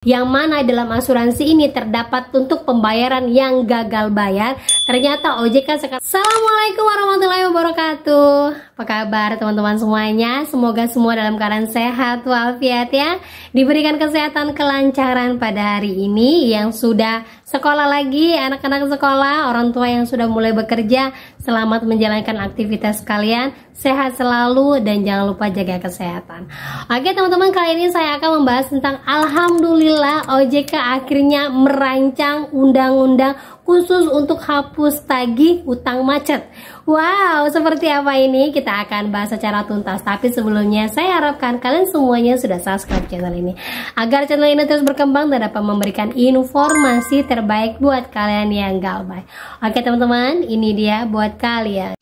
Yang mana dalam asuransi ini terdapat untuk pembayaran yang gagal bayar. Ternyata OJK sekarang. Assalamualaikum warahmatullahi wabarakatuh. Apa kabar teman-teman semuanya? Semoga semua dalam keadaan sehat walafiat ya. Diberikan kesehatan kelancaran pada hari ini. Yang sudah sekolah lagi, anak-anak sekolah, orang tua yang sudah mulai bekerja, selamat menjalankan aktivitas kalian. Sehat selalu dan jangan lupa jaga kesehatan. Oke teman-teman, kali ini saya akan membahas tentang alhamdulillah OJK akhirnya merancang undang-undang khusus untuk hapus tagih utang macet. Wow, seperti apa ini? Kita akan bahas secara tuntas. Tapi sebelumnya saya harapkan kalian semuanya sudah subscribe channel ini agar channel ini terus berkembang dan dapat memberikan informasi terbaik buat kalian yang galbay. Oke teman-teman, ini dia buat kalian.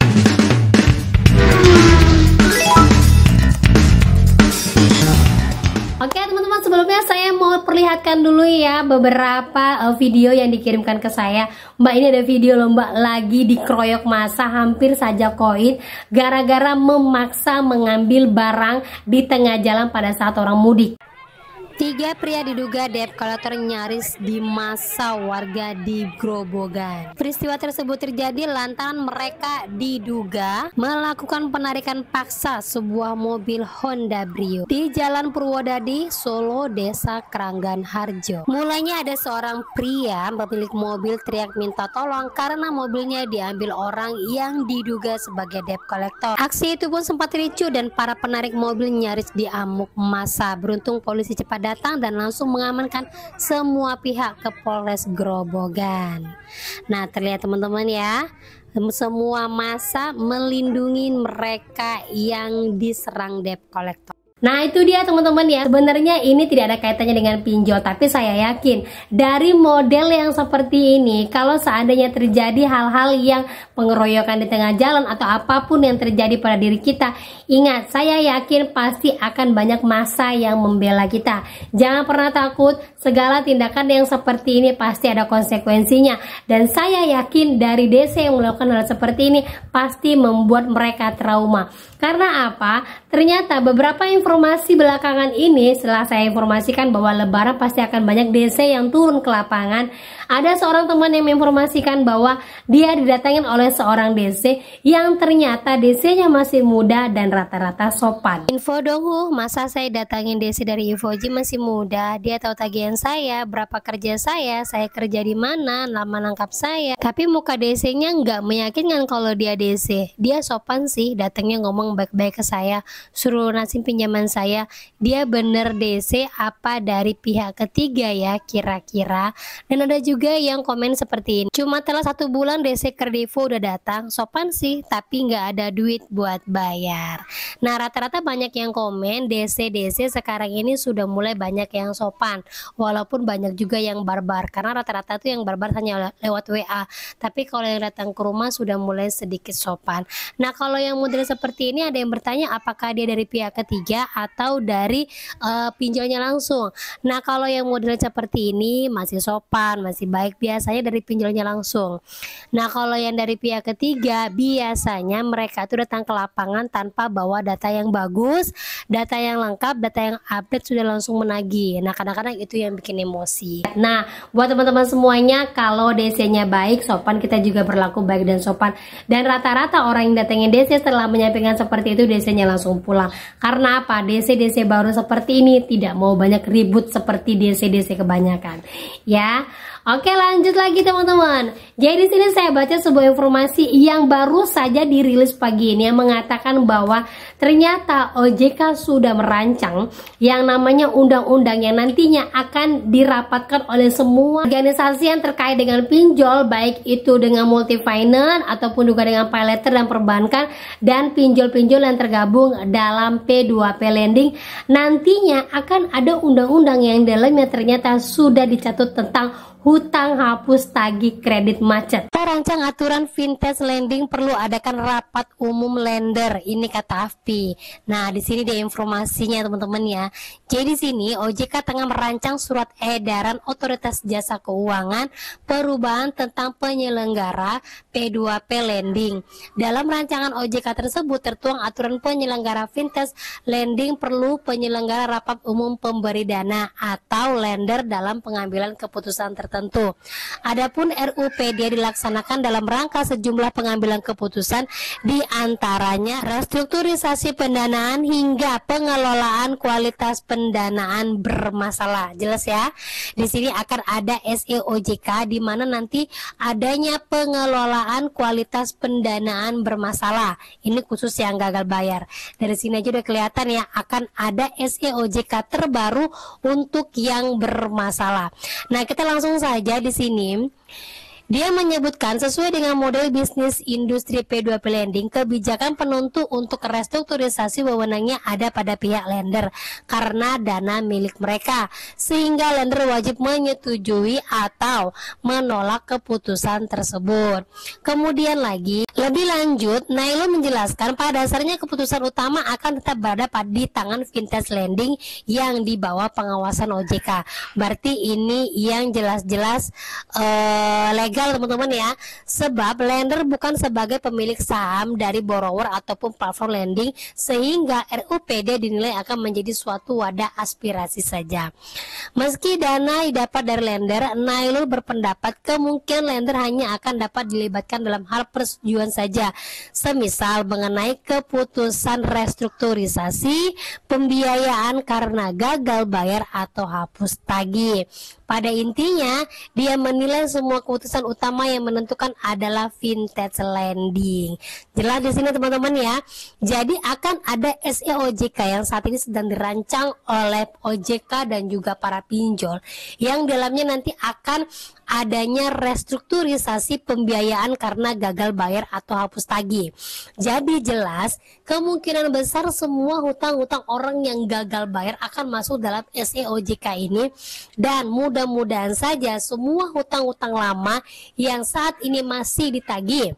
Oke teman-teman, sebelumnya saya mau perlihatkan dulu ya beberapa video yang dikirimkan ke saya. Mbak, ini ada video loh Mbak, lagi dikeroyok massa hampir saja koin gara-gara memaksa mengambil barang di tengah jalan pada saat orang mudik. 3 pria diduga debt collector nyaris di massa warga di Grobogan. Peristiwa tersebut terjadi lantaran mereka diduga melakukan penarikan paksa sebuah mobil Honda Brio di Jalan Purwodadi, Solo, Desa Keranggan Harjo. Mulanya ada seorang pria pemilik mobil teriak minta tolong karena mobilnya diambil orang yang diduga sebagai debt collector. Aksi itu pun sempat ricuh dan para penarik mobil nyaris diamuk massa. Beruntung polisi cepat datang dan langsung mengamankan semua pihak ke Polres Grobogan. Nah, terlihat teman-teman ya, semua massa melindungi mereka yang diserang debt collector. Nah itu dia teman-teman ya, sebenarnya ini tidak ada kaitannya dengan pinjol, tapi saya yakin dari model yang seperti ini, kalau seandainya terjadi hal-hal yang pengeroyokan di tengah jalan atau apapun yang terjadi pada diri kita, ingat, saya yakin pasti akan banyak massa yang membela kita. Jangan pernah takut, segala tindakan yang seperti ini pasti ada konsekuensinya, dan saya yakin dari DC yang melakukan hal seperti ini pasti membuat mereka trauma. Karena apa? Ternyata beberapa informasi belakangan ini, setelah saya informasikan bahwa lebaran pasti akan banyak DC yang turun ke lapangan, ada seorang teman yang menginformasikan bahwa dia didatangin oleh seorang DC yang ternyata DC-nya masih muda dan rata-rata sopan. Info dong, masa saya datangin DC dari Infoji masih muda, dia tahu tagihan saya, berapa kerja saya kerja di mana, nama lengkap saya. Tapi muka DC-nya nggak meyakinkan kalau dia DC. Dia sopan sih, datangnya ngomong baik-baik ke saya, suruh lunasin pinjaman saya. Dia bener DC apa dari pihak ketiga ya kira-kira. Dan ada juga yang komen seperti ini, cuma telah 1 bulan DC Kredivo udah datang, sopan sih tapi nggak ada duit buat bayar. Nah rata-rata banyak yang komen DC sekarang ini sudah mulai banyak yang sopan, walaupun banyak juga yang barbar, karena rata-rata tuh yang barbar hanya lewat WA, tapi kalau yang datang ke rumah sudah mulai sedikit sopan. Nah kalau yang model seperti ini ada yang bertanya apakah dia dari pihak ketiga atau dari pinjolnya langsung. Nah kalau yang model seperti ini masih sopan, masih baik, biasanya dari pinjolnya langsung. Nah kalau yang dari pihak ketiga biasanya mereka tuh datang ke lapangan tanpa bawa data yang bagus, data yang lengkap, data yang update, sudah langsung menagih. Nah kadang-kadang itu yang bikin emosi. Nah buat teman-teman semuanya, kalau DC-nya baik, sopan, kita juga berlaku baik dan sopan. Dan rata-rata orang yang datangin DC setelah menyampaikan seperti itu, DC-nya langsung pulang. Karena apa? DC baru seperti ini tidak mau banyak ribut seperti DC kebanyakan. Ya, oke lanjut lagi teman-teman. Jadi di sini saya baca sebuah informasi yang baru saja dirilis pagi ini yang mengatakan bahwa ternyata OJK sudah merancang yang namanya undang-undang yang nantinya akan dirapatkan oleh semua organisasi yang terkait dengan pinjol, baik itu dengan multi finance ataupun juga dengan pay letter dan perbankan dan pinjol-pinjol yang tergabung dalam P2P lending. Nantinya akan ada undang-undang yang dalamnya ternyata sudah dicatut tentang hutang hapus tagih kredit macet. Perancang aturan vintage lending perlu adakan rapat umum lender, ini kata AFPI. Nah, di sini dia informasinya teman-teman ya. Jadi sini OJK tengah merancang surat edaran Otoritas Jasa Keuangan perubahan tentang penyelenggara P2P lending. Dalam rancangan OJK tersebut tertuang aturan penyelenggara vintage lending perlu penyelenggara rapat umum pemberi dana atau lender dalam pengambilan keputusan tertentu. Adapun RUPD dilaksanakan dalam rangka sejumlah pengambilan keputusan, di antaranya restrukturisasi pendanaan hingga pengelolaan kualitas pendanaan bermasalah. Jelas ya? Di sini akan ada SEOJK di mana nanti adanya pengelolaan kualitas pendanaan bermasalah. Ini khusus yang gagal bayar. Dari sini aja udah kelihatan ya, akan ada SEOJK terbaru untuk yang bermasalah. Nah, kita langsung saja di sini. Dia menyebutkan sesuai dengan model bisnis industri P2P lending, kebijakan penentu untuk restrukturisasi wewenangnya ada pada pihak lender karena dana milik mereka, sehingga lender wajib menyetujui atau menolak keputusan tersebut. Kemudian lagi, lebih lanjut, Nailo menjelaskan pada dasarnya keputusan utama akan tetap berada di tangan vintage lending yang di bawah pengawasan OJK. Berarti ini yang jelas-jelas legal teman-teman ya, sebab lender bukan sebagai pemilik saham dari borrower ataupun platform lending, sehingga RUPD dinilai akan menjadi suatu wadah aspirasi saja. Meski dana didapat dari lender, Nailul berpendapat kemungkinan lender hanya akan dapat dilibatkan dalam hal persetujuan saja, semisal mengenai keputusan restrukturisasi, pembiayaan karena gagal bayar atau hapus tagih. Pada intinya, dia menilai semua keputusan utama yang menentukan adalah vintage lending. Jelas di sini teman-teman ya. Jadi akan ada SEOJK yang saat ini sedang dirancang oleh OJK dan juga para pinjol, yang dalamnya nanti akan adanya restrukturisasi pembiayaan karena gagal bayar atau hapus tagih. Jadi jelas kemungkinan besar semua hutang-hutang orang yang gagal bayar akan masuk dalam SEOJK ini, dan mudah-mudahan saja semua hutang-hutang lama yang saat ini masih ditagih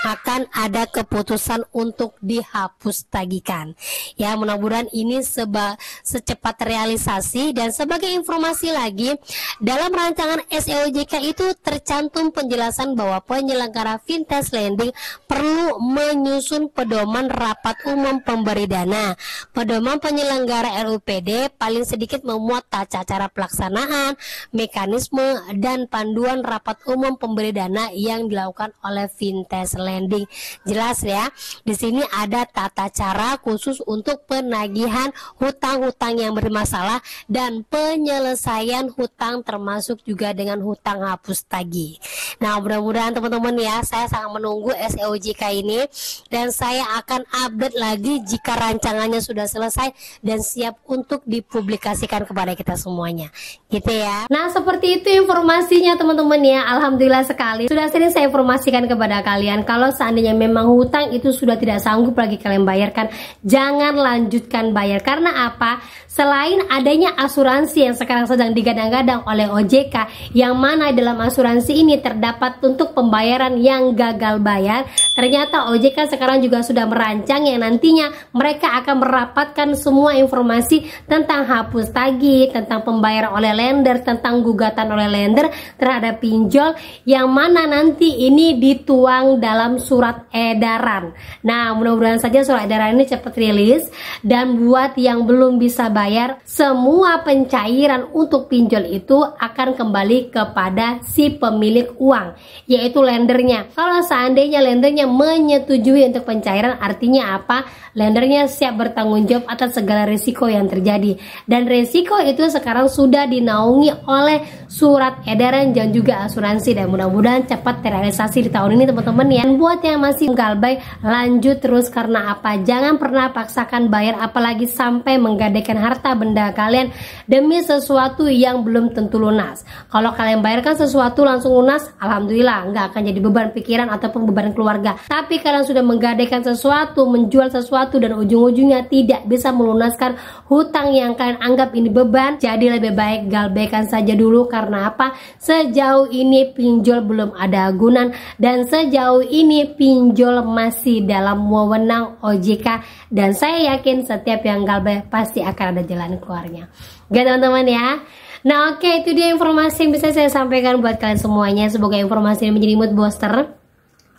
akan ada keputusan untuk dihapus tagihkan. Ya, mudah-mudahan ini secepat realisasi. Dan sebagai informasi lagi, dalam rancangan SEOJK itu tercantum penjelasan bahwa penyelenggara vintage lending perlu menyusun pedoman rapat umum pemberi dana. Pedoman penyelenggara RUPD paling sedikit memuat tata cara pelaksanaan, mekanisme, dan panduan rapat umum pemberi dana yang dilakukan oleh vintage lending. Jelas ya, di sini ada tata cara khusus untuk penagihan hutang-hutang yang bermasalah dan penyelesaian hutang, termasuk juga dengan hutang hapus tagih. Nah, mudah-mudahan teman-teman ya, saya sangat menunggu SEOJK ini, dan saya akan update lagi jika rancangannya sudah selesai dan siap untuk dipublikasikan kepada kita semuanya. Gitu ya. Nah, seperti itu informasinya teman-teman ya. Alhamdulillah sekali sudah sering saya informasikan kepada kalian. Kalau seandainya memang hutang itu sudah tidak sanggup lagi kalian bayarkan, jangan lanjutkan bayar. Karena apa? Selain adanya asuransi yang sekarang sedang digadang-gadang oleh OJK, yang mana dalam asuransi ini terdapat untuk pembayaran yang gagal bayar, ternyata OJK sekarang juga sudah merancang yang nantinya mereka akan merapatkan semua informasi tentang hapus tagih, tentang pembayaran oleh lender, tentang gugatan oleh lender terhadap pinjol, yang mana nanti ini dituang dalam surat edaran. Nah, mudah-mudahan saja surat edaran ini cepat rilis, dan buat yang belum bisa bayar, semua pencairan untuk pinjol itu akan kembali kepada si pemilik uang, yaitu lendernya. Kalau seandainya lendernya menyetujui untuk pencairan, artinya apa? Lendernya siap bertanggung jawab atas segala risiko yang terjadi, dan risiko itu sekarang sudah dinaungi oleh surat edaran dan juga asuransi, dan mudah-mudahan cepat terrealisasi di tahun ini teman-teman teman-teman ya. Buat yang masih galbay, lanjut terus. Karena apa? Jangan pernah paksakan bayar, apalagi sampai menggadaikan harta benda kalian demi sesuatu yang belum tentu lunas. Kalau kalian bayarkan sesuatu langsung lunas, alhamdulillah, nggak akan jadi beban pikiran ataupun beban keluarga. Tapi kalian sudah menggadaikan sesuatu, menjual sesuatu, dan ujung-ujungnya tidak bisa melunaskan hutang yang kalian anggap ini beban, jadi lebih baik galbaikan saja dulu. Karena apa? Sejauh ini pinjol belum ada agunan, dan sejauh ini pinjol masih dalam wewenang OJK, dan saya yakin setiap yang galbay pasti akan ada jalan keluarnya. Oke teman-teman ya. Nah oke, itu dia informasi yang bisa saya sampaikan buat kalian semuanya. Semoga informasi ini menjadi mood booster,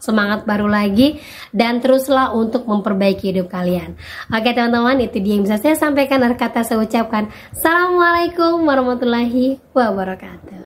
semangat baru lagi, dan teruslah untuk memperbaiki hidup kalian. Oke teman-teman, itu dia yang bisa saya sampaikan. Akhir kata saya ucapkan Assalamualaikum warahmatullahi wabarakatuh.